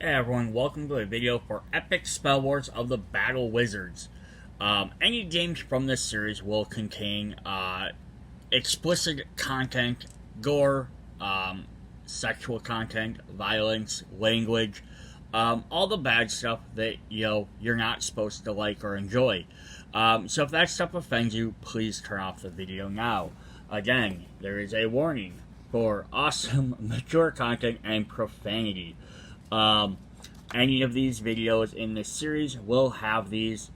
Hey everyone, welcome to a video for Epic Spell Wars of the Battle Wizards. Any games from this series will contain explicit content, gore, sexual content, violence, language, all the bad stuff that you're not supposed to like or enjoy. So if that stuff offends you, please turn off the video now. Again, there is a warning for awesome, mature content and profanity. Um, any of these videos in this series will have these.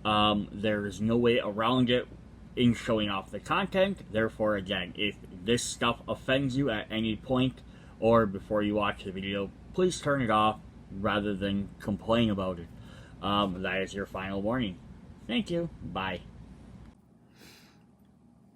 There is no way around it in showing off the content. Therefore, again, if this stuff offends you at any point or before you watch the video, please turn it off rather than complain about it. That is your final warning. Thank you. Bye.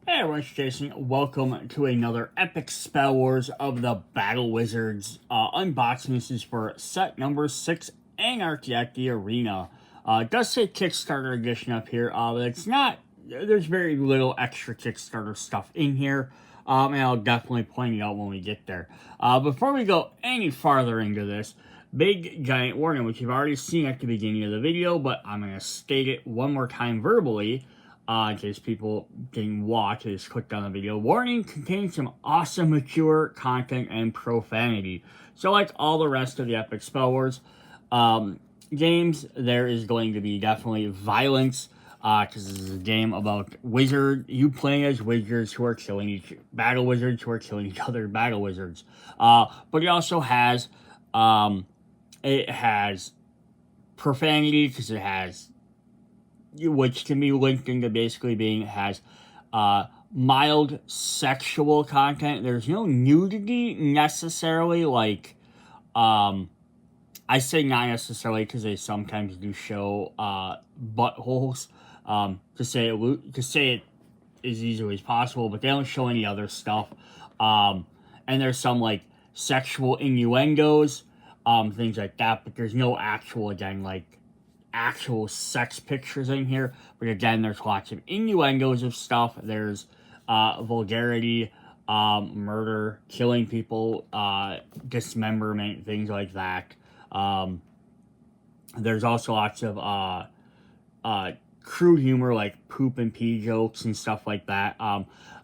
Hey everyone, it's Jason. Welcome to another Epic Spell Wars of the Battle Wizards unboxing. This is for set number 6, Anarchy at the Arena. It does say Kickstarter edition up here, but it's not. There's very little extra Kickstarter stuff in here, and I'll definitely point it out when we get there. Before we go any farther into this, big giant warning, which you've already seen at the beginning of the video, but I'm going to state it one more time verbally. In case people didn't watch, I just clicked on the video. Warning contains some awesome mature content and profanity. So like all the rest of the Epic Spell Wars games, there is going to be definitely violence, because this is a game about you playing as wizards who are killing battle wizards who are killing each other, battle wizards. But it also has, it has profanity, because it has, which can be linked into basically being, it has mild sexual content. There's no nudity necessarily, like, I say not necessarily because they sometimes do show buttholes, to say it as easily as possible, but they don't show any other stuff. And there's some, like, sexual innuendos, things like that, but there's no actual, again, like, actual sex pictures in here. But again, there's lots of innuendos of stuff. There's vulgarity, murder, killing people, dismemberment, things like that. There's also lots of crude humor, like poop and pee jokes and stuff like that.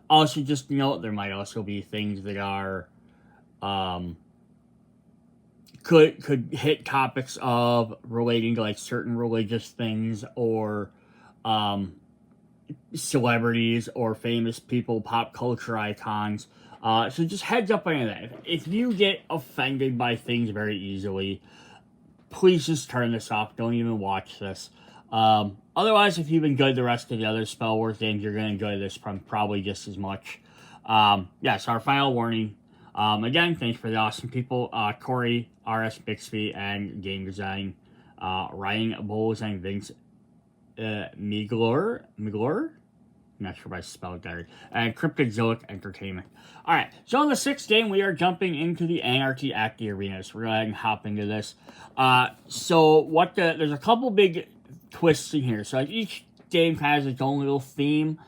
Also, just note, there might also be things that are could hit topics of relating to, like, certain religious things or celebrities or famous people, pop culture icons. So just heads up on that. If you get offended by things very easily, please just turn this off. Don't even watch this. Otherwise, if you've enjoyed the rest of the other Spell Wars games, you're going to enjoy this probably just as much. So our final warning. Again, thanks for the awesome people, Corey, R.S. Bixby, and game design, Ryan Bowles, and Vince Miglor? I'm not sure if I spelled that right. And Cryptozoic Entertainment. Alright, so in the 6th game, we are jumping into the Anarchy at the Arena. So we're going to go ahead and hop into this. There's a couple big twists in here. So like each game has its own little theme.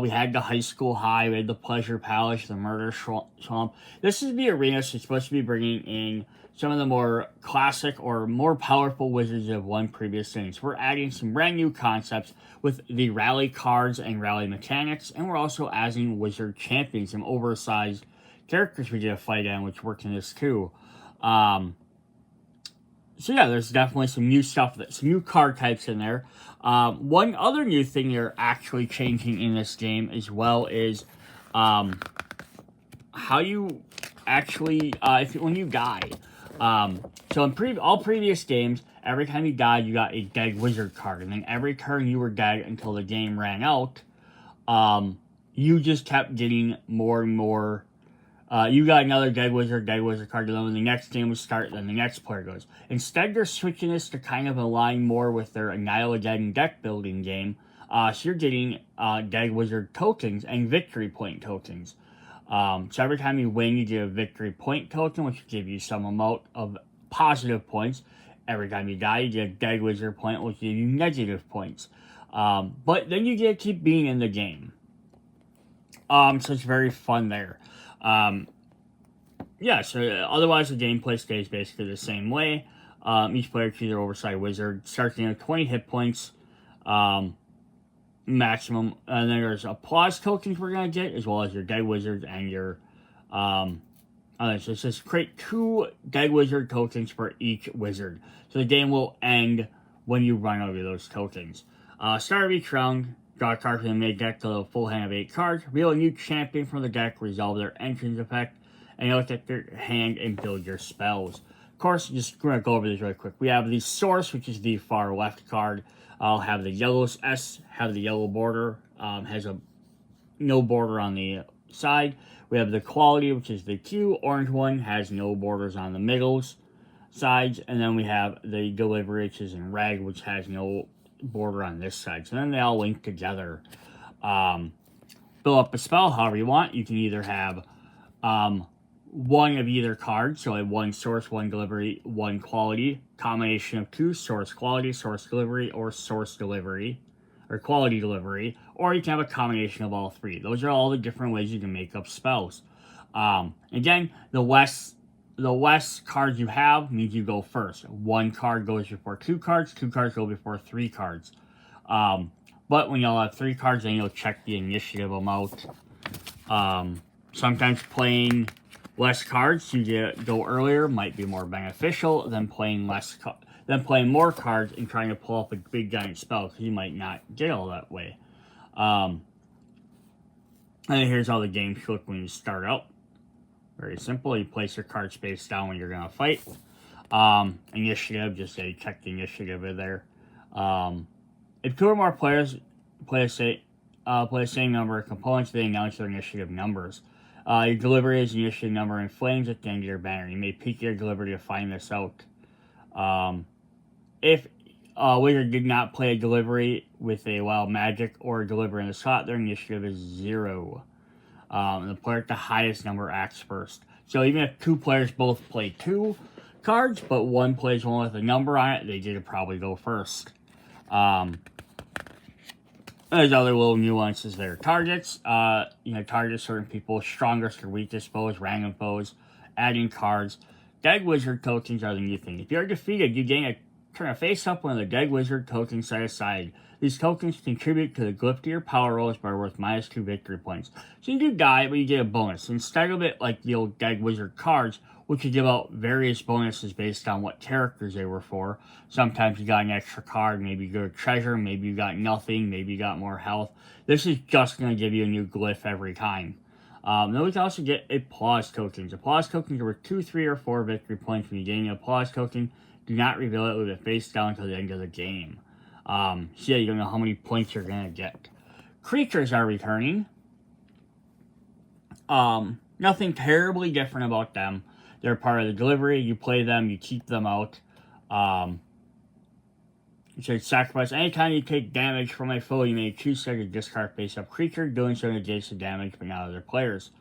We had the high school high, we had the pleasure palace, the murder swamp. This is the arena, so it's supposed to be bringing in some of the more classic or more powerful wizards of won previous things. We're adding some brand new concepts with the rally cards and rally mechanics, and we're also adding wizard champions, some oversized characters we did a fight on, which worked in this too. So yeah, there's definitely some new stuff, some new card types in there. One other new thing they're actually changing in this game as well is how you actually, when you die. So in all previous games, every time you died, you got a dead wizard card. And then every turn you were dead until the game ran out, you just kept getting more and more. You got another dead wizard card, and then when the next game would start, then the next player goes. Instead, they're switching this to kind of align more with their Annihilageddon deck building game. So you're getting dead wizard tokens and victory point tokens. So every time you win, you get a victory point token, which will give you some amount of positive points. Every time you die, you get a dead wizard point, which will give you negative points. But then you get to keep being in the game. So it's very fun there. So otherwise the gameplay stays basically the same way. Each player chooses their oversized wizard. Starts with 20 hit points maximum. And then there's applause tokens we're going to get, as well as your dead wizards and your... so it says create 2 dead wizard tokens for each wizard. So the game will end when you run out of those tokens. Start of each round, draw a card from the main deck to a full hand of 8 cards. Reveal a new champion from the deck, resolve their entrance effect, and you look at their hand and build your spells. Of course, just going to go over this really quick. We have the source, which is the far left card. I'll have the yellow S, have the yellow border, has a no border on the side. We have the quality, which is the Q. Orange one has no borders on the middles, sides. And then we have the delivery, which is in red, which has no border on this side. So then they all link together. Build up a spell however you want. You can either have one of either card, so like 1 source, 1 delivery, 1 quality, combination of 2, source quality, source delivery, or source delivery, or quality delivery, or you can have a combination of all 3. Those are all the different ways you can make up spells. Again, the less cards you have means you go first. 1 card goes before 2 cards, 2 cards go before 3 cards. But when you'll have 3 cards, then you'll check the initiative amount. Sometimes playing less cards to go earlier might be more beneficial than playing more cards and trying to pull up a big giant spell, because you might not get all that way. And here's how the game should look when you start out. Very simple. You place your cards face down when you're going to fight. Initiative, just say check the initiative in there. If 2 or more players play the same number of components, they announce their initiative numbers. Your delivery is the initiative number in flames at the end of your banner. You may peek your delivery to find this out. If a wizard did not play a delivery with a wild magic or a delivery in the slot, their initiative is 0. The player at the highest number acts first. So even if 2 players both play 2 cards, but 1 plays one with a number on it, they get to probably go first. There's other little nuances there. Targets, target certain people, strongest or weakest foes, random foes, adding cards. Dead wizard tokens are the new thing. If you're defeated, you gain a turn a face up one of the dead wizard tokens set aside. These tokens contribute to the glyph to your power rolls by worth -2 victory points. So you do die, but you get a bonus. Instead of it like the old dead wizard cards, which would give out various bonuses based on what characters they were for. Sometimes you got an extra card, maybe you got a treasure, maybe you got nothing, maybe you got more health. This is just going to give you a new glyph every time. Then we can also get applause tokens. Applause tokens are worth 2, 3, or 4 victory points. When you gain an applause token, do not reveal it with it face down until the end of the game. So yeah, you don't know how many points you're going to get. Creatures are returning. Nothing terribly different about them. They're part of the delivery. You play them, you keep them out. You should sacrifice. Anytime you take damage from a foe, you may choose to discard face-up creature. Doing so negates the damage, but not other players.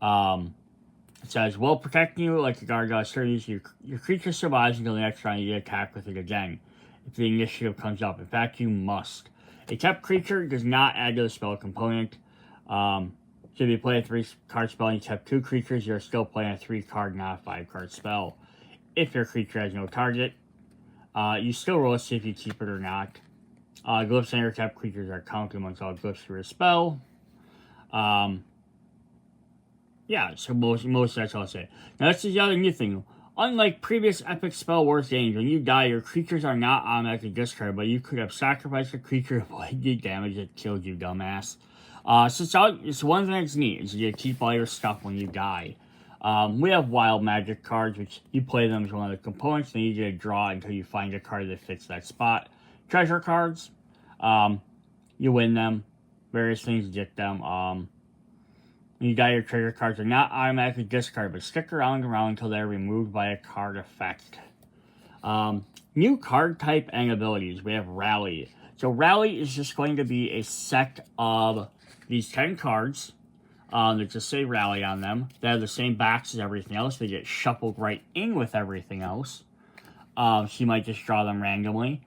It says, while protecting you like a guard god series, your creature survives until the next round you attack with it again. If the initiative comes up. In fact, you must. A kept creature does not add to the spell component. So if you play a 3-card spell and you kept 2 creatures, you're still playing a 3-card, not a 5-card spell. If your creature has no target, you still roll to see if you keep it or not. Glyphs and your kept creatures are counted amongst all glyphs for a spell. Yeah, so most that's all I'll say. Now that's the other new thing. Unlike previous Epic Spell Wars games, when you die, your creatures are not automatically discarded, but you could have sacrificed a creature to avoid the damage that killed you, dumbass. So it's one thing that's neat, is you keep all your stuff when you die. We have wild magic cards, which you play them as one of the components, then you get a draw until you find a card that fits that spot. Treasure cards, you win them. Various things, you get them. When you die, your treasure cards are not automatically discarded, but stick around until they're removed by a card effect. New card type and abilities. We have Rally. So Rally is just going to be a set of these 10 cards that just say Rally on them. They have the same backs as everything else. They get shuffled right in with everything else. So you might just draw them randomly.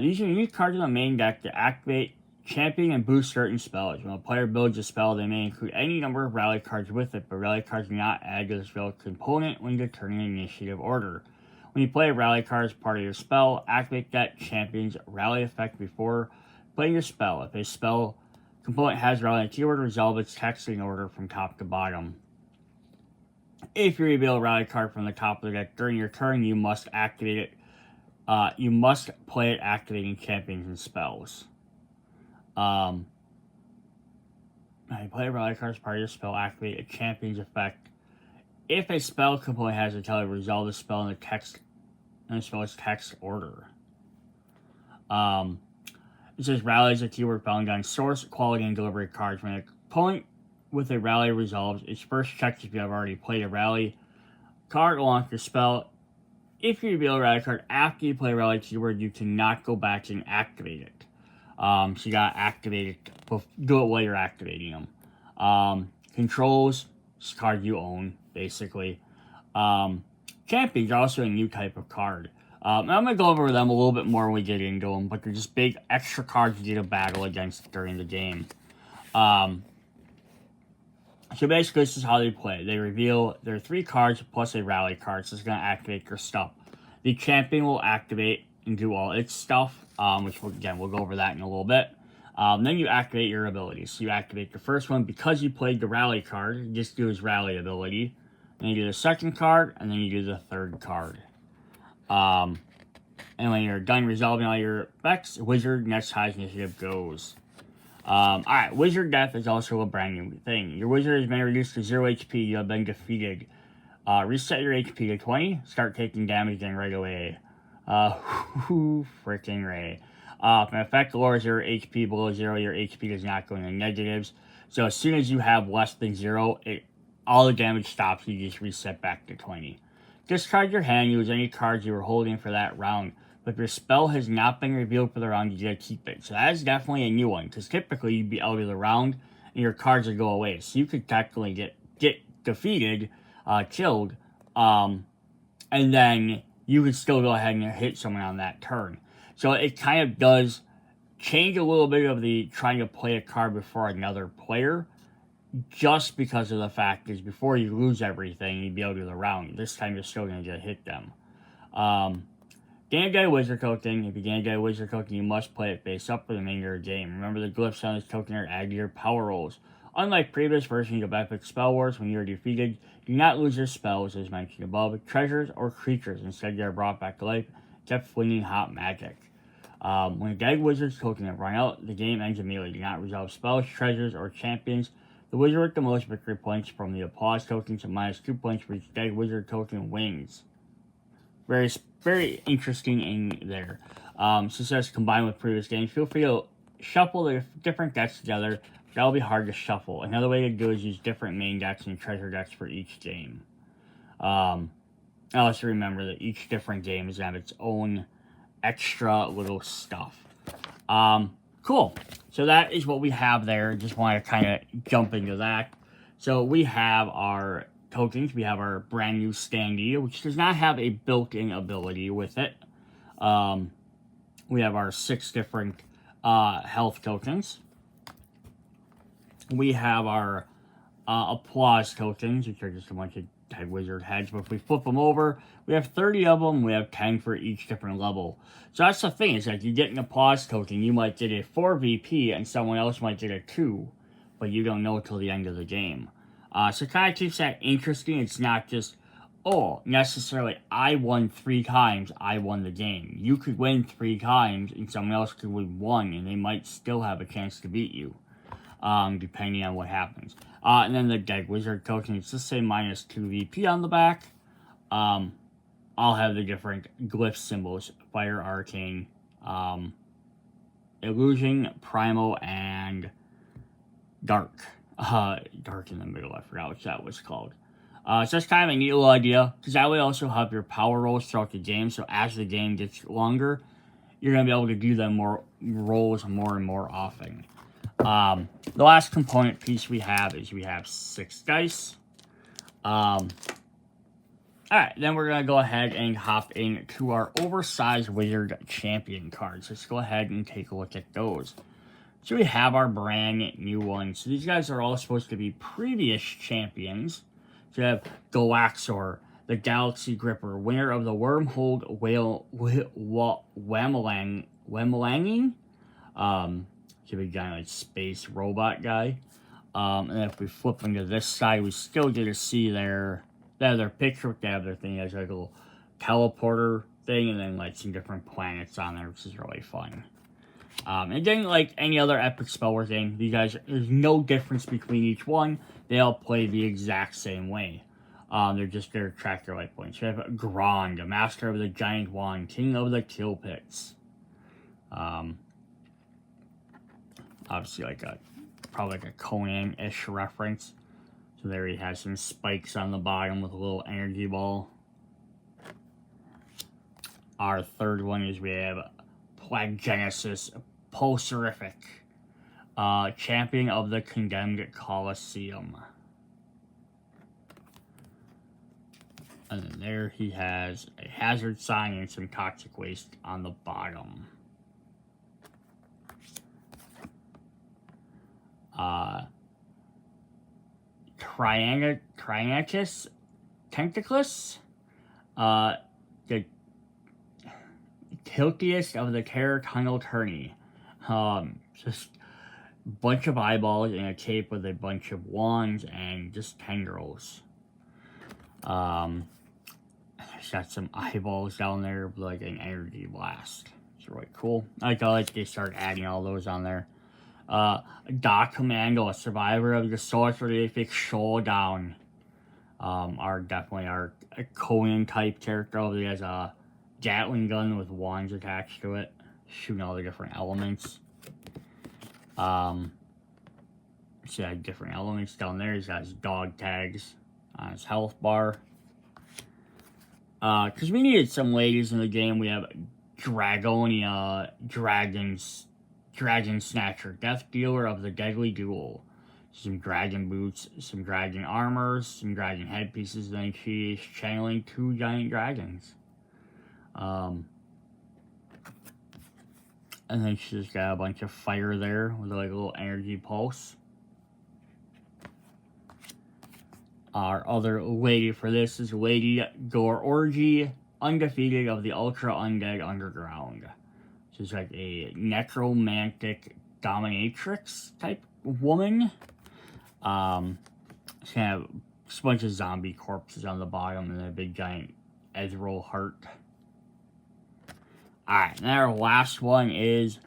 These are unique cards in the main deck to activate, champion, and boost certain spells. When a player builds a spell, they may include any number of Rally cards with it, but Rally cards do not add to the spell component when determining initiative order. When you play a rally card as part of your spell, activate that champion's rally effect before playing your spell. If a spell component has rally keyword, resolve its text in order from top to bottom. If you reveal a rally card from the top of the deck during your turn, you must activate it. You must play it activating champions and spells. You play a rally card as part of your spell, activate a champion's effect. If a spell component has a tell, resolve the spell in the text and the spell's text order. It says rally is a keyword found on source, quality, and delivery cards. When a opponent with a rally resolves, its first checks if you have already played a rally card along with your spell. If you reveal a rally card after you play a rally keyword, you cannot go back and activate it. So you gotta activate it, do it while you're activating them. Controls, it's a card you own, basically. Champions are also a new type of card. I'm going to go over them a little bit more when we get into them, but they're just big extra cards you get to battle against during the game. So basically, this is how they play. They reveal their 3 cards plus a rally card, so it's going to activate your stuff. The champion will activate and do all its stuff, which, we'll go over that in a little bit. Then you activate your abilities. So you activate the first one because you played the rally card. You just do his rally ability. Then you do the second card, and then you do the third card. And when you're done resolving all your effects, Wizard next highest initiative goes. Alright, Wizard Death is also a brand new thing. Your Wizard has been reduced to 0 HP, you have been defeated. Reset your HP to 20, start taking damage again right away. Freaking Ray. If an effect lowers your HP below 0, your HP does not go into negatives. So as soon as you have less than 0, all the damage stops, you just reset back to 20. Discard your hand, use any cards you were holding for that round. But if your spell has not been revealed for the round, you gotta keep it. So that is definitely a new one, because typically you'd be out of the round, and your cards would go away. So you could technically get defeated, killed, and then you could still go ahead and hit someone on that turn. So it kind of does change a little bit of the trying to play a card before another player, just because of the fact is before you lose everything, you'd be out of the round. This time you're still going to get hit them. Gain a day Wizard token. If you gain a day Wizard token, you must play it face up for the remainder of the game. Remember the glyphs on this token are added to your power rolls. Unlike previous versions of Epic Spell Wars, when you are defeated, do not lose your spells as mentioned above, treasures or creatures. Instead, they are brought back to life, kept flinging hot magic. When a dead Wizard's token is run out, the game ends immediately. Do not resolve spells, treasures, or champions. The Wizard with the most victory points from the applause token to -2 points for each dead Wizard token wins. Very interesting in there. So it says combined with previous games. Feel free to shuffle the different decks together. That'll be hard to shuffle. Another way to do is use different main decks and treasure decks for each game. Also remember that each different game is have its own extra little stuff. Cool. So that is what we have there. Just want to kind of jump into that. So we have our tokens. We have our brand new standee, which does not have a built-in ability with it. We have our 6 different health tokens. We have our applause tokens, which are just a bunch of dead wizard heads. But if we flip them over, we have 30 of them. We have 10 for each different level. So that's the thing, is that you get an applause token, you might get a 4 VP and someone else might get a 2, but you don't know until the end of the game. So it kind of keeps that interesting. It's not just, oh, necessarily I won 3 times, I won the game. You could win 3 times and someone else could win 1 and they might still have a chance to beat you, depending on what happens. And then the dead wizard token, it's just say -2 VP on the back. I'll have the different glyph symbols, Fire, Arcane, Illusion, Primal, and Dark. Dark in the middle, I forgot what that was called. So that's kind of a neat little idea, because that would also help your power rolls throughout the game, so as the game gets longer, you're going to be able to do them rolls more and more often. The last component piece we have is we have 6 dice. Alright, then we're going to go ahead and hop into our oversized wizard champion cards. Let's go ahead and take a look at those. So we have our brand new ones. So these guys are all supposed to be previous champions. So you have Galaxor, the Galaxy Gripper, winner of the Wormhole Whamalanging. It's a big giant like space robot guy. And if we flip into this side, we still get to see their picture. They have their thing as like a little teleporter thing, and then like some different planets on there, which is really fun. And again, like any other Epic Spellwars game, these guys, there's no difference between each one. They all play the exact same way. They're just their tracker light points. We have Grond, a master of the giant wand, king of the kill pits. Obviously, probably like a Conan-ish reference. So there he has some spikes on the bottom with a little energy ball. Our third one is we have Plague Genesis Pulsarific, champion of the Condemned Colosseum. And then there he has a hazard sign and some toxic waste on the bottom. Trianatus Tentaclus, the tiltiest of the Terror Tunnel Tourney. Just a bunch of eyeballs and a cape with a bunch of wands and just tendrils. It's got some eyeballs down there with like an energy blast. It's really cool. I like they start adding all those on there. Doc Commando, a survivor of the Sorcerific Showdown. Definitely our Conan type character. He has a Gatling gun with wands attached to it, shooting all the different elements. See, different elements down there. He's got his dog tags on his health bar. Because we needed some ladies in the game, we have Dragonia Dragon Snatcher, Death Dealer of the Deadly Duel. Some dragon boots, some dragon armors, some dragon headpieces, then she is channeling 2 giant dragons. And then she's got a bunch of fire there with like a little energy pulse. Our other lady for this is Lady Gore Orgy, undefeated of the Ultra Undead Underground. She's like a necromantic dominatrix type woman. She have just a bunch of zombie corpses on the bottom and a big giant Ezreal heart. Alright, and our last one is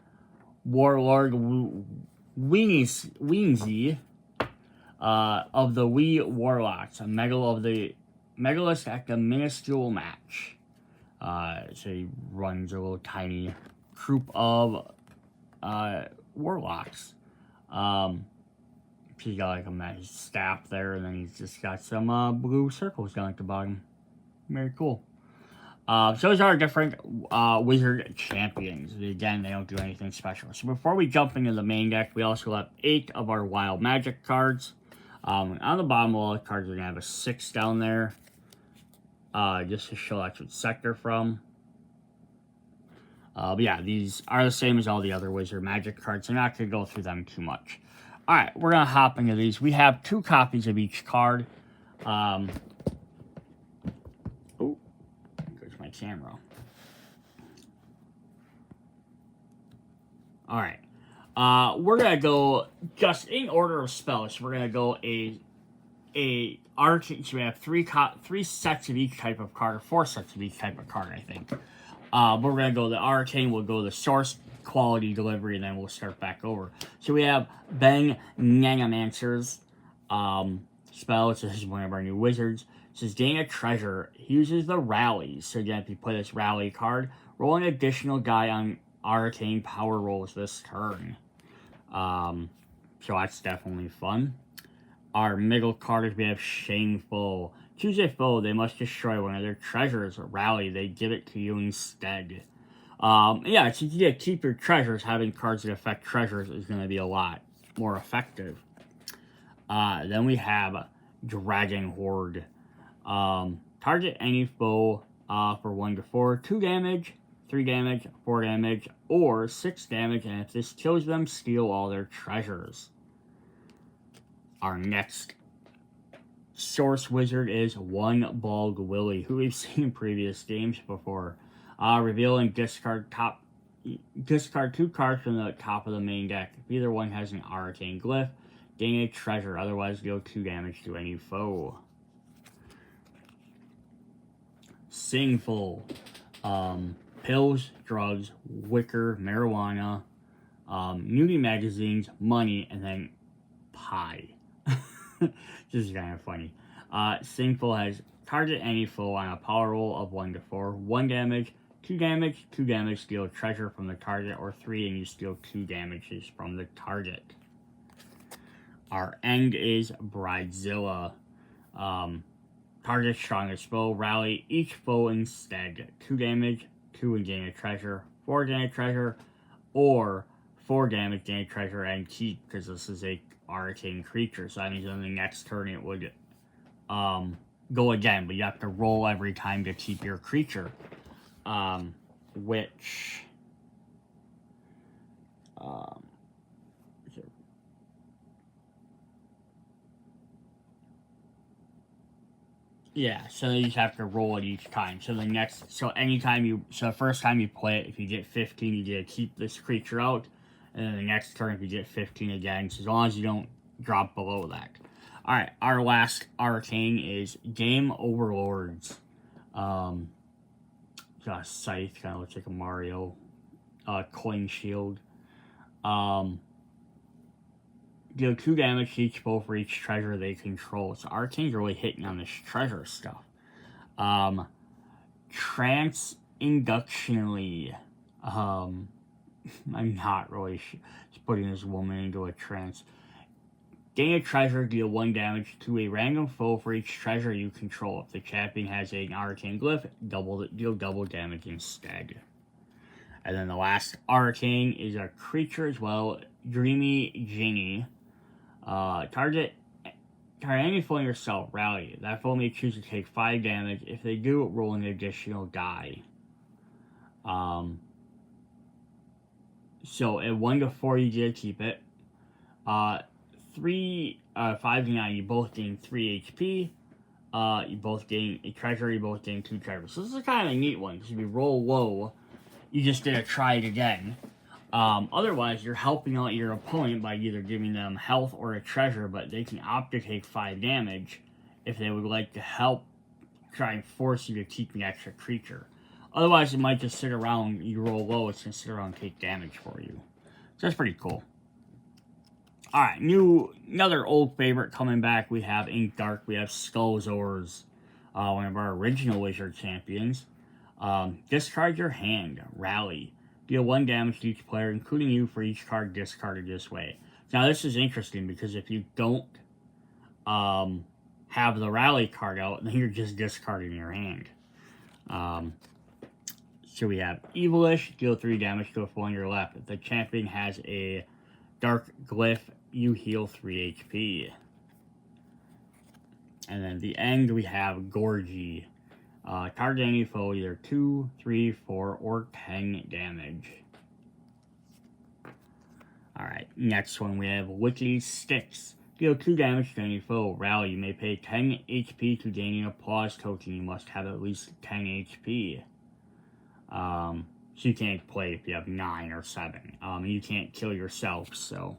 Warlord Weensy of the Wee Warlocks, a Megalist at the minuscule match. So he runs a little tiny group of warlocks. He's got like a magic staff there, and then he's just got some blue circles down at the bottom. Very cool. So those are different wizard champions. Again, they don't do anything special. So before we jump into the main deck, we also have 8 of our wild magic cards. On the bottom of all the cards, we're going to have a 6 down there. Just to show that's what set they're from. But yeah, these are the same as all the other wizard magic cards. I'm not going to go through them too much. Alright, we're going to hop into these. We have 2 copies of each card. Oh, there's my camera. Alright. We're going to go just in order of spells. So we're going to go a Arcane. So we have 3 sets of each type of card, or 4 sets of each type of card, I think. But we're going to go the Arcane, we'll go the Source, Quality, Delivery, and then we'll start back over. So we have Bang Nanomancer's spell. This is one of our new wizards. It says gain a treasure. He uses the Rally. So again, if you play this Rally card, roll an additional die on Arcane power rolls this turn. So that's definitely fun. Our middle card is we have Shameful. Choose a foe, they must destroy one of their treasures. Rally, they give it to you instead. Yeah, so you keep your treasures. Having cards that affect treasures is going to be a lot more effective. Then we have Dragon Horde. Target any foe for 1 to 4, 2 damage, 3 damage, 4 damage, or 6 damage, and if this kills them, steal all their treasures. Our next Source Wizard is One Bug Willie, who we've seen in previous games before. Reveal and discard 2 cards from the top of the main deck. If either one has an arcane glyph, gain a treasure, otherwise deal 2 damage to any foe. Singful. Pills, drugs, wicker, marijuana, nudie magazines, money, and then pie. Just kind of funny. Singful has target any foe on a power roll of 1 to 4. 1 damage, 2 damage, 2 damage, steal treasure from the target, or 3 and you steal 2 damages from the target. Our end is Bridezilla. Target strongest foe, rally each foe instead. 2 damage, 2 and gain a treasure, 4 gain a treasure, or 4 damage, gain a treasure, and keep, because this is a arcane creature, so that means on the next turn it would go again, but you have to roll every time to keep your creature. Which yeah, so you just have to roll it each time. So the first time you play it, if you get 15, you get to keep this creature out. And then the next turn, if you get 15 again, so as long as you don't drop below that. Alright, our last arcane is Game Overlords. Got a scythe, kind of looks like a Mario. Coin shield. Deal 2 damage to each foe for each treasure they control. So Arcane's really hitting on this treasure stuff. Trance-inductionally. I'm not really sure. Just putting this woman into a trance. Gain a treasure, deal 1 damage to a random foe for each treasure you control. If the champion has an arcane glyph, deal double damage instead. And then the last arcane is a creature as well, Dreamy Genie. Target any foe yourself, rally. That foe may choose to take 5 damage. If they do, roll an additional die. So at 1 to 4, you get to keep it. 5 to 9, you both gain 3 HP. You both gain a treasure, you both gain 2 treasures. So this is kind of a neat one, because if you roll low, you just get to try it again. Otherwise, you're helping out your opponent by either giving them health or a treasure, but they can opt to take 5 damage if they would like to help try and force you to keep an extra creature. Otherwise, it might just sit around, you roll low, it's going to sit around and take damage for you. So that's pretty cool. Alright, another old favorite coming back, we have in Dark, we have Skullzors, one of our original Wizard champions. Discard your hand, rally. Deal 1 damage to each player, including you, for each card discarded this way. Now, this is interesting, because if you don't have the rally card out, then you're just discarding your hand. So we have Evilish, deal 3 damage to a foe on your left. If the champion has a dark glyph, you heal 3 HP. And then at the end, we have Gorgy. Target any foe either 2, 3, 4, or 10 damage. Alright, next one we have Wicked Sticks. Deal 2 damage to any foe. Rally, you may pay 10 HP to gain an applause token. You must have at least 10 HP. So you can't play if you have 9 or 7. You can't kill yourself, so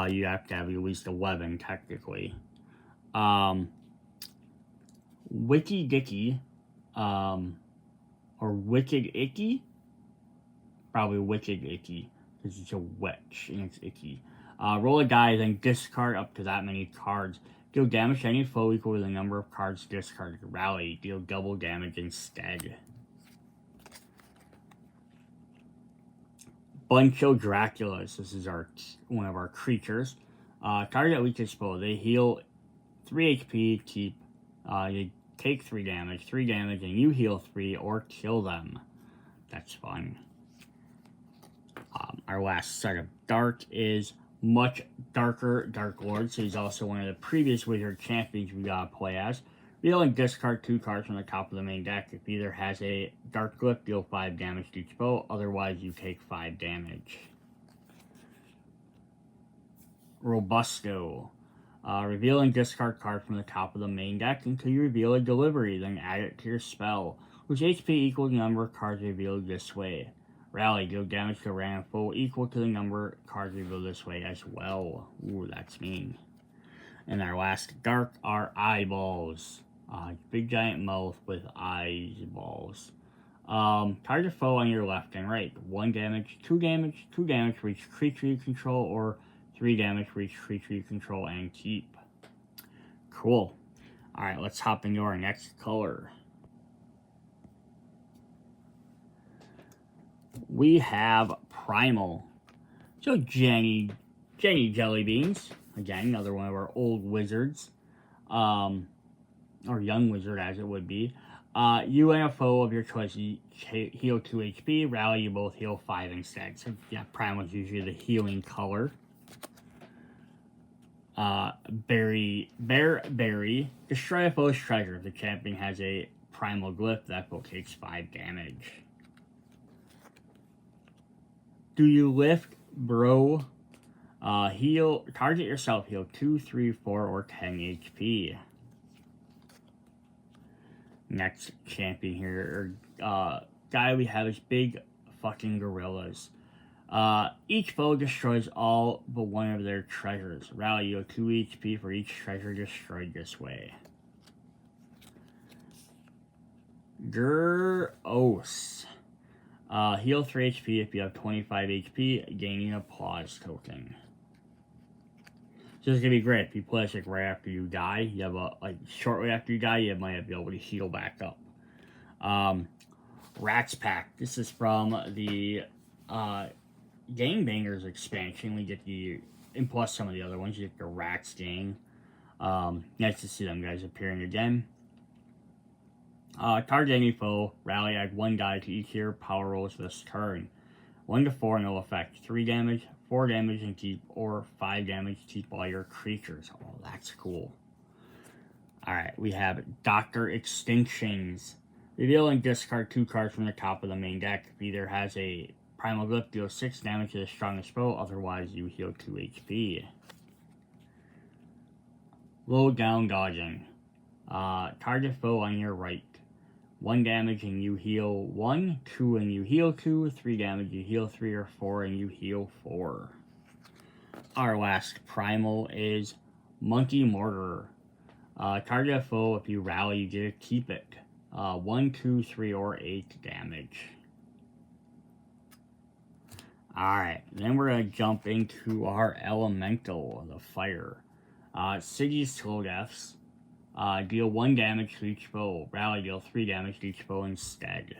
you have to have at least 11 technically. Wicky Dicky, or Wicked Icky? Probably Wicked Icky, because it's a witch and it's icky. Roll a die, then discard up to that many cards. Deal damage to any foe equal to the number of cards discarded. Rally, deal double damage instead. Buncho Draculas, this is one of our creatures. Target weakest foe, they heal 3 HP, keep, you take 3 damage, and you heal 3 or kill them. That's fun. Our last set of Dark is Much Darker Dark Lord, so he's also one of the previous Wizard champions we gotta play as. Deal and discard 2 cards from the top of the main deck. If either has a Dark Glyph, deal 5 damage to each foe, otherwise you take 5 damage. Robusto. Reveal and discard card from the top of the main deck until you reveal a delivery, then add it to your spell, which HP equals the number of cards revealed this way. Rally, deal damage to a random foe equal to the number of cards revealed this way as well. Ooh, that's mean. And our last dark are eyeballs. Big giant mouth with eyeballs. Target foe on your left and right. 1 damage, 2 damage, 2 damage for each creature you control, or 3 damage for each creature you control and keep. Cool. Alright, let's hop into our next color. We have Primal. So Jenny Jellybeans. Again, another one of our old wizards. Or young wizard as it would be. You and a foe of your choice heal 2 HP. Rally, you both heal 5 instead. So yeah, Primal is usually the healing color. Berry. Destroy a foe's treasure. If the champion has a primal glyph, that foe takes 5 damage. Do you lift, bro? Heal. Target yourself. Heal 2, 3, 4, or 10 HP. Next champion here, guy we have is big fucking gorillas. Each foe destroys all but one of their treasures. Rally, you 2 HP for each treasure destroyed this way. Gyros. Heal 3 HP if you have 25 HP, gaining a pause token. So it's gonna be great if you play this like right after you die. You have shortly after you die, you might be able to heal back up. Rats Pack. This is from the Gangbangers expansion. We get the, and plus some of the other ones, you get the Rats gang. Nice to see them guys appearing again. Target any foe. Rally, add 1 die to each of your power rolls this turn. 1 to 4, no effect. 3 damage, 4 damage and keep, or 5 damage to keep all your creatures. Oh, that's cool. Alright, we have Dr. Extinctions. Reveal and discard 2 cards from the top of the main deck. If either has a primal glyph, deal 6 damage to the strongest foe, otherwise you heal 2 HP. Low down dodging. Target foe on your right. 1 damage and you heal 1, 2 and you heal 2, 3 damage you heal 3, or 4 and you heal 4. Our last primal is Monkey Mortar. Target a foe, if you rally you get to keep it. 1, 2, 3, or 8 damage. Alright, then we're going to jump into our elemental, the fire. Siggy's Slow Deaths. Deal 1 damage to each foe. Rally, deal 3 damage to each foe instead.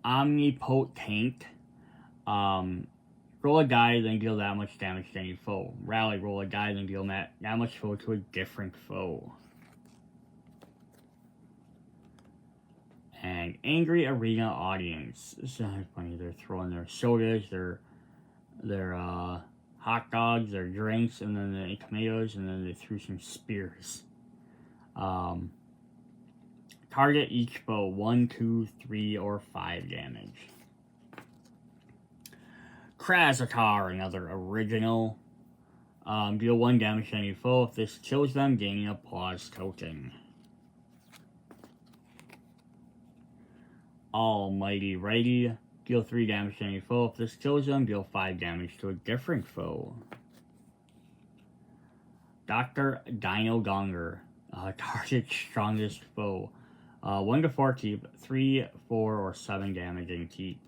Omnipotent. Roll a die, then deal that much damage to any foe. Rally, roll a die, then deal that much foe to a different foe. And Angry Arena Audience. This is funny. They're throwing their sodas, their hot dogs, their drinks, and then the tomatoes, and then they threw some spears. Target each foe 1, 2, 3, or 5 damage. Krasakar, another original. Deal 1 damage to any foe. If this kills them, gaining a pause token. Almighty Righty. Deal 3 damage to any foe. If this kills them, deal 5 damage to a different foe. Dr. Dino Gonger. Target strongest foe. 1 to 4 keep. 3, 4, or 7 damage and keep.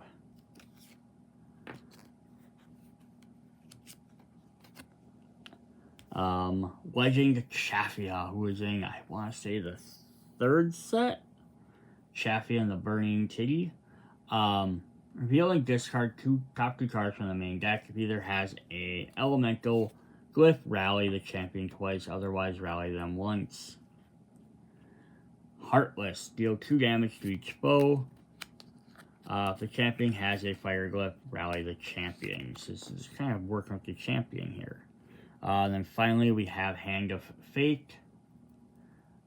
Legend Chaffia, who is in, I want to say, the 3rd set. Chaffia and the Burning Titty. Reveal and discard top 2 cards from the main deck. If either has a elemental glyph, rally the champion twice, otherwise rally them once. Heartless, deal 2 damage to each foe. If the champion has a fire glyph, rally the champions. This is kind of working with the champion here. And then finally we have Hand of Fate.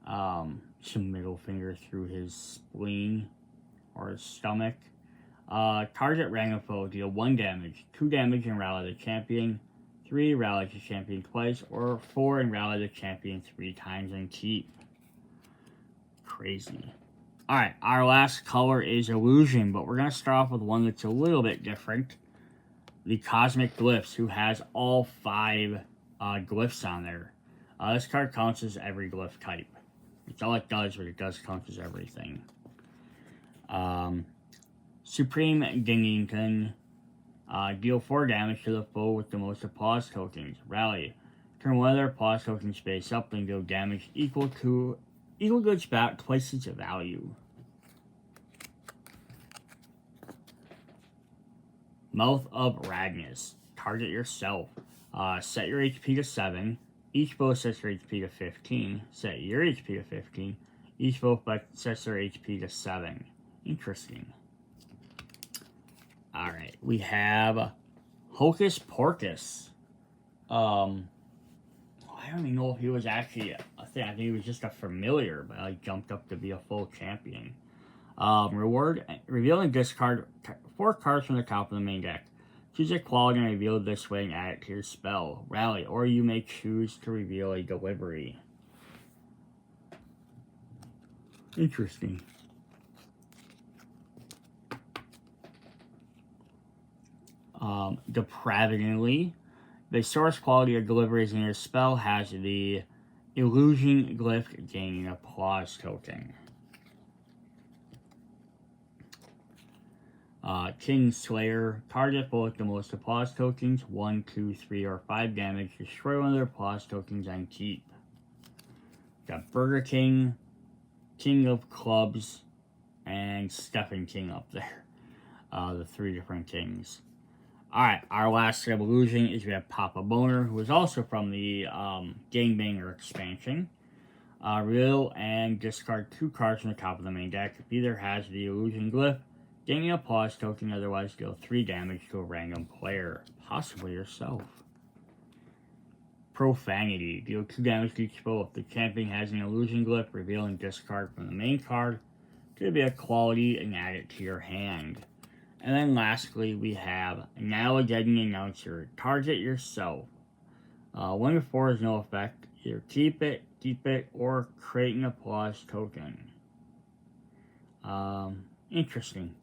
Some middle finger through his spleen or his stomach. Target random foe, deal 1 damage, 2 damage and rally the champion. 3, rally the champion twice, or 4, and rally the champion 3 times and keep. Crazy. Alright, our last color is Illusion, but we're going to start off with one that's a little bit different. The Cosmic Glyphs, who has all 5 glyphs on there. This card counts as every glyph type. It's all it does, but it does count as everything. Supreme Dingington. Deal 4 damage to the foe with the most applause tokens. Rally. Turn one of their applause tokens face up and deal damage equal to its about twice its value. Mouth of Radness. Target yourself. Set your HP to 7. Each foe sets their HP to 15. Set your HP to 15. Each foe sets their HP to 7. Interesting. Alright, we have Hocus Pocus. I don't even know if he was actually a thing. I think he was just a familiar, but I jumped up to be a full champion. Reveal and discard 4 cards from the top of the main deck. Choose a quality and reveal this way and add it to your spell. Rally, or you may choose to reveal a delivery. Interesting. Depravingly. The source quality or deliveries in your spell has the Illusion Glyph gaining applause token. Kingslayer. Target both the most applause tokens, 1, 2, 3, or 5 damage. Destroy one of their applause tokens and keep. Got Burger King, King of Clubs, and Stephen King up there. The 3 different kings. Alright, our last evolution is we have Papa Boner, who is also from the Gangbanger expansion. Reveal and discard 2 cards from the top of the main deck. If either has the Illusion Glyph, gaining a applause token, otherwise deal 3 damage to a random player, possibly yourself. Profanity. Deal 2 damage to each foe. If the champion has an Illusion Glyph, reveal and discard from the main card. Could be a quality and add it to your hand. And then lastly, we have Now a Getting Announcer. Target yourself. 1 to 4 is no effect. Either keep it, or create an applause token. Interesting.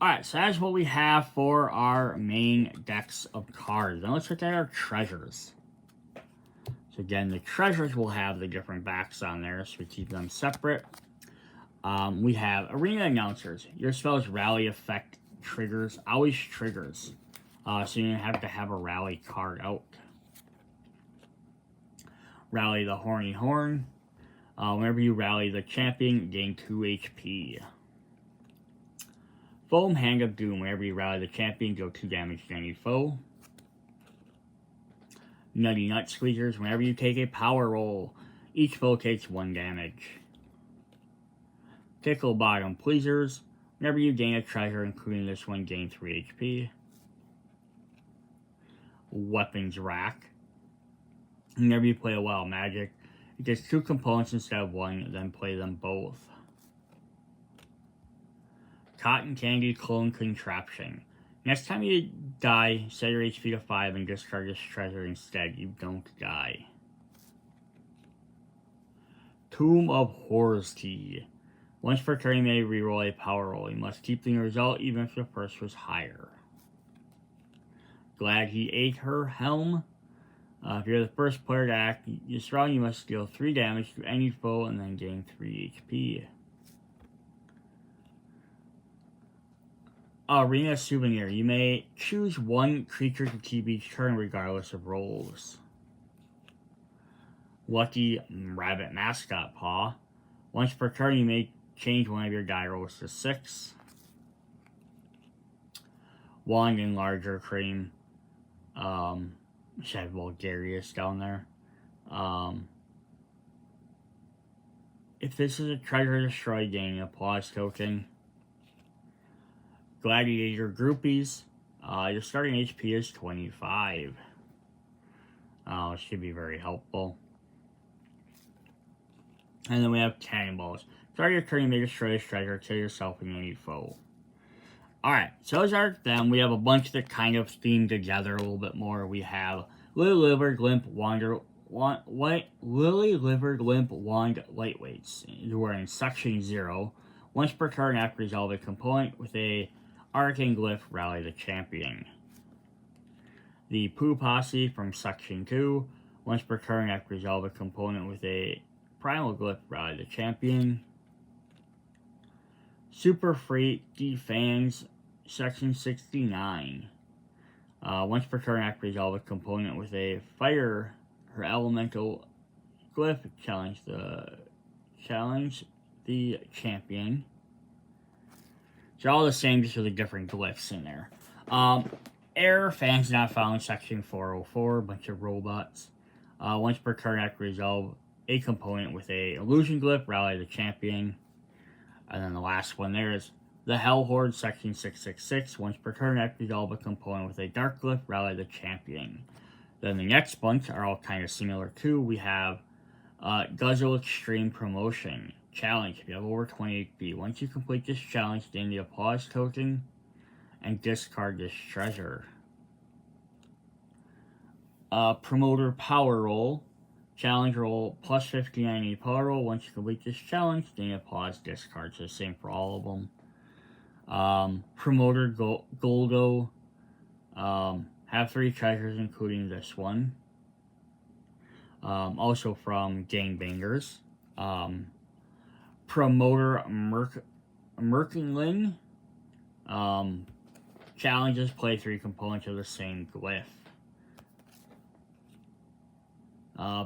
Alright, so that's what we have for our main decks of cards. Now let's look at our treasures. So again, the treasures will have the different backs on there, so we keep them separate. We have Arena Announcers. Your spell's rally effect triggers, always triggers. So you have to have a rally card out. Rally the Horny Horn. Whenever you rally the champion, gain 2 HP. Foam Hand of Doom. Whenever you rally the champion, deal 2 damage to any foe. Nutty Nut Squeezers. Whenever you take a power roll, each foe takes 1 damage. Tickle Bottom Pleasers. Whenever you gain a treasure, including this one, gain 3 HP. Weapons Rack. Whenever you play a Wild Magic, it gets 2 components instead of 1, then play them both. Cotton Candy Clone Contraption. Next time you die, set your HP to 5 and discard this treasure instead. You don't die. Tomb of Horrors Tea. Once per turn, you may reroll a power roll. You must keep the result even if the first was higher. Glad He Ate Her Helm. If you're the first player to act this round, you must deal 3 damage to any foe and then gain 3 HP. Arena Souvenir. You may choose 1 creature to keep each turn regardless of rolls. Lucky Rabbit Mascot Paw. Once per turn, you may change one of your die rolls to 6. Wand Enlarger Cream. Should have Vulgarius down there. If this is a treasure destroy, gain an applause token. Gladiator Groupies. Your starting HP is 25. Should be very helpful. And then we have Cannonballs. Start your turn, you may destroy this treasure, kill yourself and any foe. Alright, so those are them. We have a bunch that kind of theme together a little bit more. We have Lily Livered Limp Lily Livered Limp Wand Lightweights. We're in Section 0. Once per turn after resolve a component with a Arcane Glyph, rally the champion. The Poo Posse from Section 2. Once per turn after resolve a component with a Primal Glyph, rally the champion. Super Freight Defans, Section 69. Once per turn after resolve a component with a fire or elemental glyph, challenge the champion. So all the same, just with the different glyphs in there. Error, fans not found, Section 404, bunch of robots. Once per turn after resolve a component with a illusion glyph, rally the champion. And then the last one there is the Hell Horde, Section 666. Once per turn after resolve a component with a dark glyph, rally the champion. Then the next bunch are all kind of similar too. We have Guzzle Extreme Promotion. Challenge, if you have over 20 HP. Once you complete this challenge, gain the Applause token and discard this treasure. Promoter Power Roll. Challenge roll plus 59 any power roll. Once you complete this challenge, gain Applause, discard. So same for all of them. Promoter Goldo. Have 3 treasures, including this one. Also from Gangbangers. Promoter Merkingling. Challenges play 3 components of the same glyph.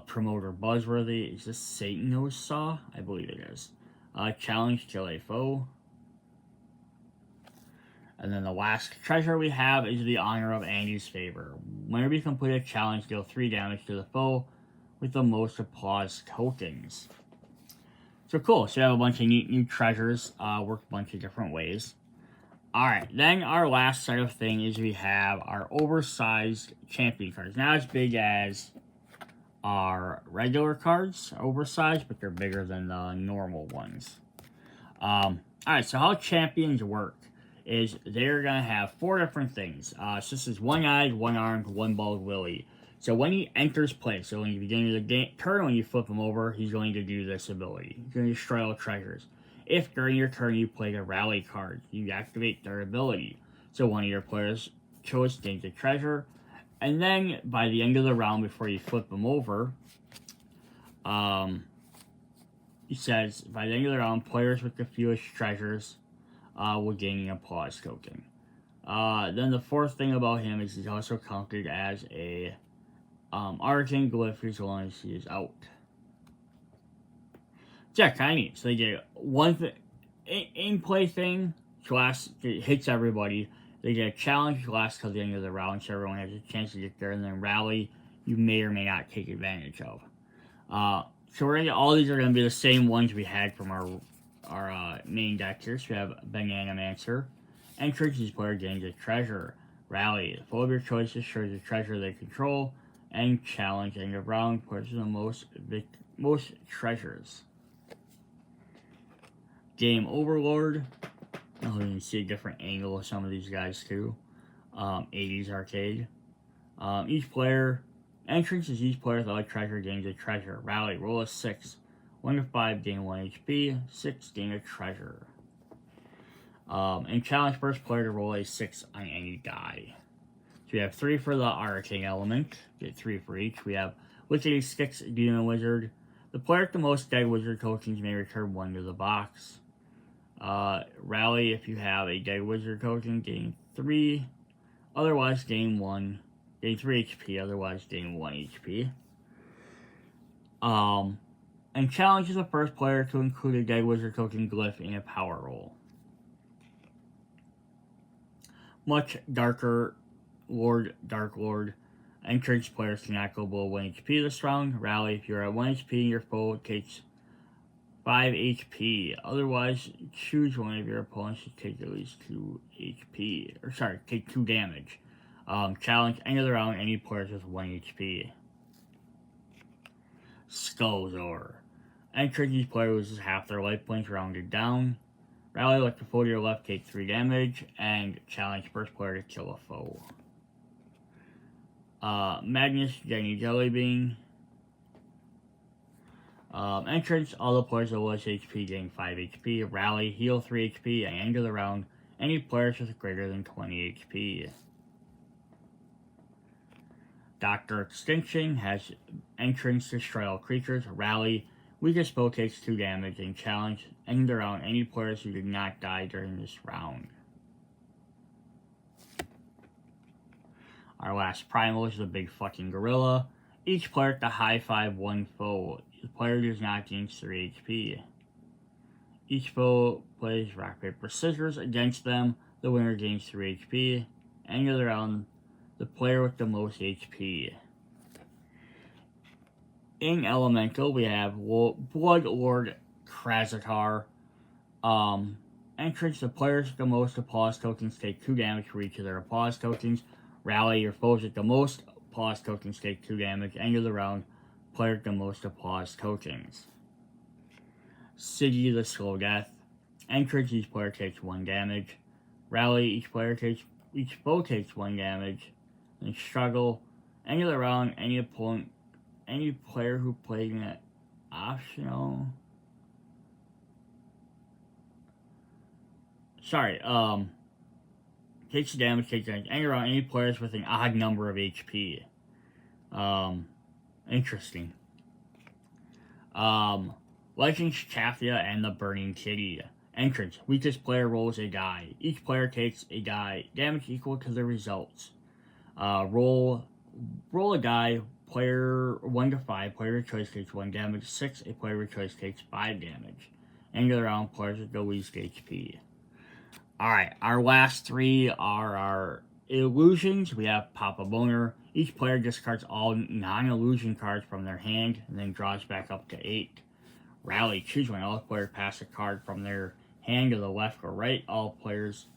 Promoter Buzzworthy. Is this Satan Nose Saw? I believe it is. Challenge, kill a foe. And then the last treasure we have is the Honor of Andy's Favor. Whenever you complete a challenge, deal 3 damage to the foe with the most Applause tokens. So cool. So you have a bunch of neat new treasures. Work a bunch of different ways. Alright, then our last set of things is we have our oversized champion cards. Not as big as our regular cards, oversized, but they're bigger than the normal ones. Alright, so how champions work is they're going to have 4 different things. So this is one-eyed, one-armed, one-balled Willy. So when he enters play, so when you begin the turn, when you flip him over, he's going to do this ability. He's going to destroy all treasures. If during your turn you play the rally card, you activate their ability. So one of your players' choice gains a treasure. And then, by the end of the round, before you flip them over, he says, by the end of the round, players with the fewest treasures will gain an Applause token. Then the 4th thing about him is he's also counted as a Arcane Glyph as long as he is out. Yeah, kind of neat. So they get one in-play thing, class, it hits everybody. They get a challenge last till the end of the round, so everyone has a chance to get there. And then rally, you may or may not take advantage of. So we're gonna all these are gonna be the same ones we had from our main deck here. So we have Banana Mancer, entrance, each player gains a treasure. Rally, the foe of your choice destroys the treasure they control, and challenge end of round, players with the most treasures. Game Overlord. Oh, you can see a different angle of some of these guys too. 80s arcade. Each player, entrance is each player with all treasure gains a treasure. Rally, roll a 6. 1 to 5, gain 1 HP. 6, gain a treasure. And challenge first player to roll a 6 on any die. So we have 3 for the arcane element. Get 3 for each. We have Lickety Sticks, Demon Wizard. The player with the most dead wizard tokens may return 1 to the box. Rally, if you have a dead wizard token, gain 3. Otherwise, gain 1. Gain 3 HP, otherwise gain 1 HP. And challenges the first player to include a dead wizard token glyph in a power roll. Much Darker Dark Lord. Entrance players cannot go below 1 HP this round. Rally, if you're at 1 HP, your foe takes 5 HP. Otherwise, choose one of your opponents to take at least 2 HP. Or sorry, take 2 damage. Challenge, end of the round, any players with 1 HP. Skullzor. Entrance, each player loses half their life points rounded down. Rally, let the foe to your left take 3 damage, and challenge first player to kill a foe. Magnus, Jenny Jellybean. Entrance, all the players with less HP gain 5 HP. Rally, heal 3 HP, and end of the round, any players with greater than 20 HP. Dr. Extinction has entrance, destroy all creatures. Rally, weakest foe takes 2 damage, and challenge, end of the round, any players who did not die during this round. Our last primal is the big fucking gorilla. Each player to high 5 one foe. The player does not gain 3 HP. Each foe plays rock, paper, scissors against them. The winner gains 3 HP. End of the round, the player with the most HP. In Elemental, we have Blood Lord Krazatar. Entrance, the players with the most applause tokens take 2 damage for each of their applause tokens. Rally, your foes with the most applause tokens take 2 damage. End of the round, player with the most applause tokens. Siggy, the Slow Death. Entrance, each player takes 1 damage. Rally, each foe takes 1 damage. And Struggle, end of the round, any player who played an optional. Takes damage, end of the round, any players with an odd number of HP. Interesting. Legends Chathia and the Burning Kitty. Entrance, weakest player rolls a die. Each player takes a die, damage equal to the results. Roll a die, player 1 to 5, player of choice takes 1 damage, 6, a player of choice takes 5 damage. End of the round, players with the least HP. Alright, our last 3 are our illusions. We have Papa Boner. Each player discards all non-illusion cards from their hand and then draws back up to 8. Rally, choose one. All players pass a card from their hand to the left or right. All players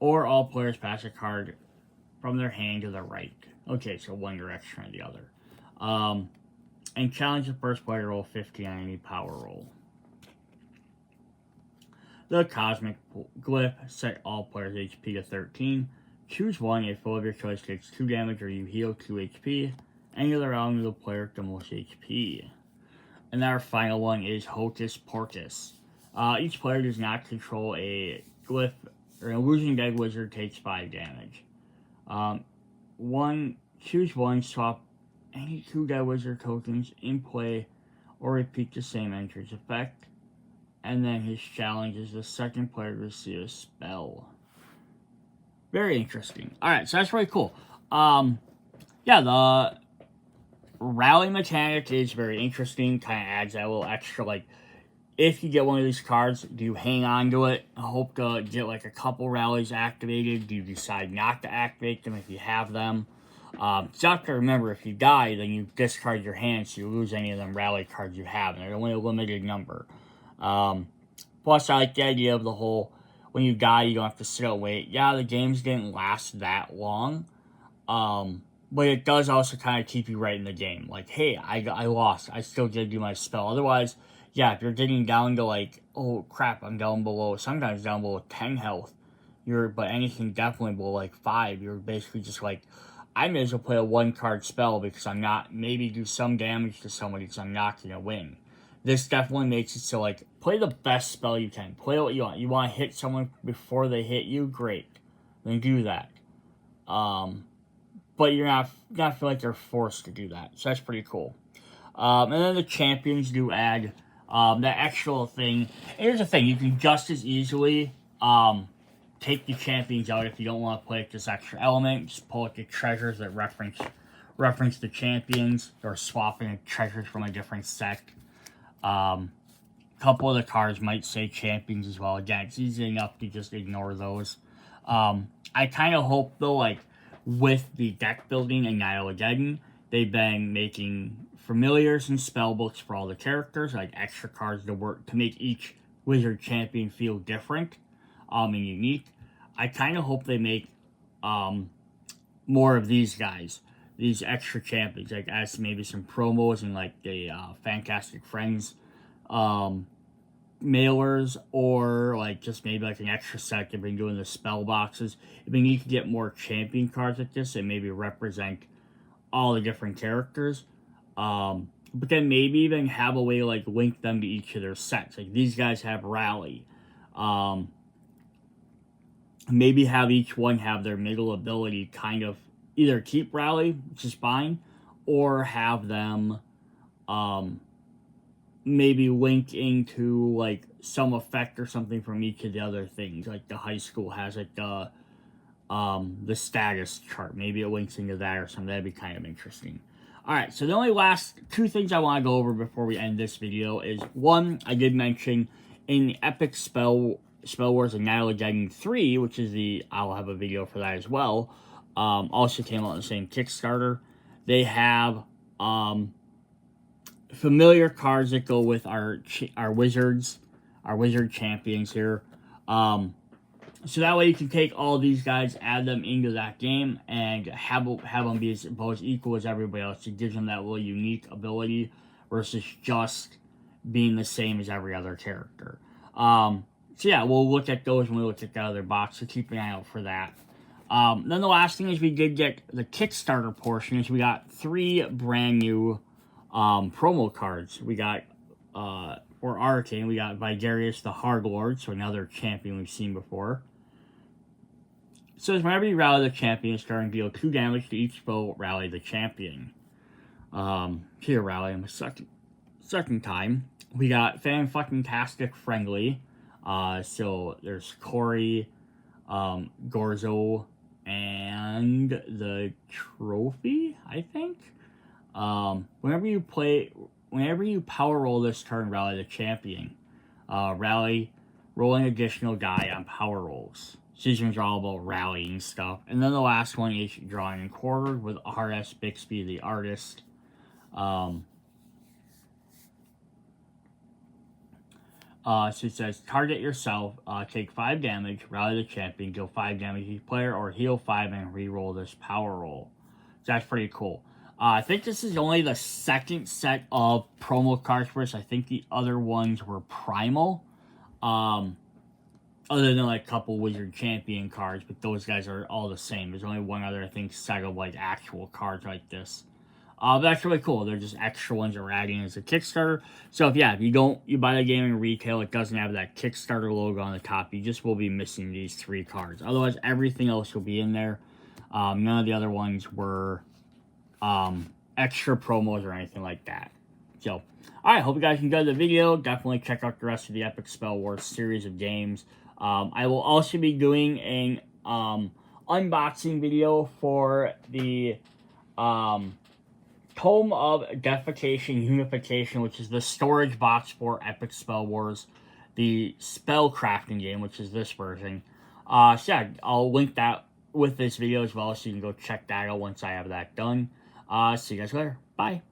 pass a card from their hand to the right. Okay, so one direction or the other. And challenge the first player to roll 50 on any power roll. The Cosmic Glyph, set all players' HP to 13. Choose one, a foe of your choice takes 2 damage or you heal 2 HP. End of the round, the player with the most HP. And our final one is Hocus Pocus. Each player does not control a glyph or an illusion dead wizard takes 5 damage. Choose one, swap any 2 dead wizard tokens in play or repeat the same entrance effect. And then his challenge is the second player to receive a spell. Very interesting. Alright, so that's really cool. The rally mechanic is very interesting. Kind of adds that little extra, like, if you get one of these cards, do you hang on to it? Hope to get, like, a couple rallies activated? Do you decide not to activate them if you have them? You have to remember, if you die, then you discard your hand, so you lose any of them rally cards you have, and they're only a limited number. Plus, I like the idea of the whole, when you die, you don't have to sit and wait. Yeah, the games didn't last that long, but it does also kind of keep you right in the game. Like, hey, I lost. I still did do my spell. Otherwise, yeah, if you're getting down to, like, oh, crap, I'm down below, sometimes down below 10 health, but anything definitely below, like, 5, you're basically just like, I may as well play a 1-card spell because I'm not, maybe do some damage to somebody because I'm not going to win. This definitely makes it so, like, play the best spell you can. Play what you want. You want to hit someone before they hit you? Great. Then do that. But you're not feel like you're forced to do that. So that's pretty cool. And then the champions do add that extra thing. And here's the thing. You can just as easily take the champions out if you don't want to play with this extra element. Just pull out the treasures that reference the champions, or swapping the treasures from a different set. Couple of the cards might say champions as well. Again, it's easy enough to just ignore those. I kind of hope, though, like, with the deck building in Nylageddon, they've been making familiars and spell books for all the characters, like extra cards to make each wizard champion feel different and unique. I kind of hope they make more of these guys, these extra champions, like as maybe some promos and like the Fantastic Friends mailers, or like just maybe like an extra set they've been doing the spell boxes. If we need to get more champion cards like this and maybe represent all the different characters, but then maybe even have a way to like link them to each of their sets. Like these guys have rally. Maybe have each one have their middle ability kind of either keep rally, which is fine, or have them maybe link into like some effect or something from each of the other things. Like the high school has like the status chart. Maybe it links into that or something. That'd be kind of interesting. Alright, so the only last two things I want to go over before we end this video is, one, I did mention in the Epic Spell Wars Anarchy 3, which is I'll have a video for that as well, also came out on the same Kickstarter. They have familiar cards that go with our wizard champions here. So that way you can take all these guys, add them into that game, and have them be about as equal as everybody else. It gives them that little unique ability versus just being the same as every other character. So yeah, we'll look at those when we look at the other box, so keep an eye out for that. Then the last thing is we did get the Kickstarter portion, is we got 3 brand new promo cards. We got, for Arcane, we got Vigarius the Hard Lord, so another champion we've seen before. So whenever you rally the champion, it's going to deal 2 damage to each foe, rally the champion. Here, rally him a second time. We got Fan-fucking-tastic Friendly. So there's Corey, Gorzo, and the Trophy, I think. Whenever you power roll this turn, rally the champion. Roll an additional die on power rolls. These ones are all about rallying stuff. And then the last one is drawing and quartered with R.S. Bixby, the artist. So it says, target yourself, take 5 damage, rally the champion, deal 5 damage to each player, or heal 5 and re-roll this power roll. So that's pretty cool. I think this is only the second set of promo cards for us. I think the other ones were primal. Other than like a couple Wizard Champion cards, but those guys are all the same. There's only one other, I think, set of like actual cards like this. But that's really cool. They're just extra ones that we're adding as a Kickstarter. So if you buy the game in retail, it doesn't have that Kickstarter logo on the top. You just will be missing these 3 cards. Otherwise, everything else will be in there. None of the other ones were extra promos or anything like that. So, alright, hope you guys enjoyed the video. Definitely check out the rest of the Epic Spell Wars series of games. I will also be doing an unboxing video for the Tome of Defecation Unification, which is the storage box for Epic Spell Wars, the spell crafting game, which is this version. So yeah, I'll link that with this video as well, so you can go check that out once I have that done. See you guys later. Bye.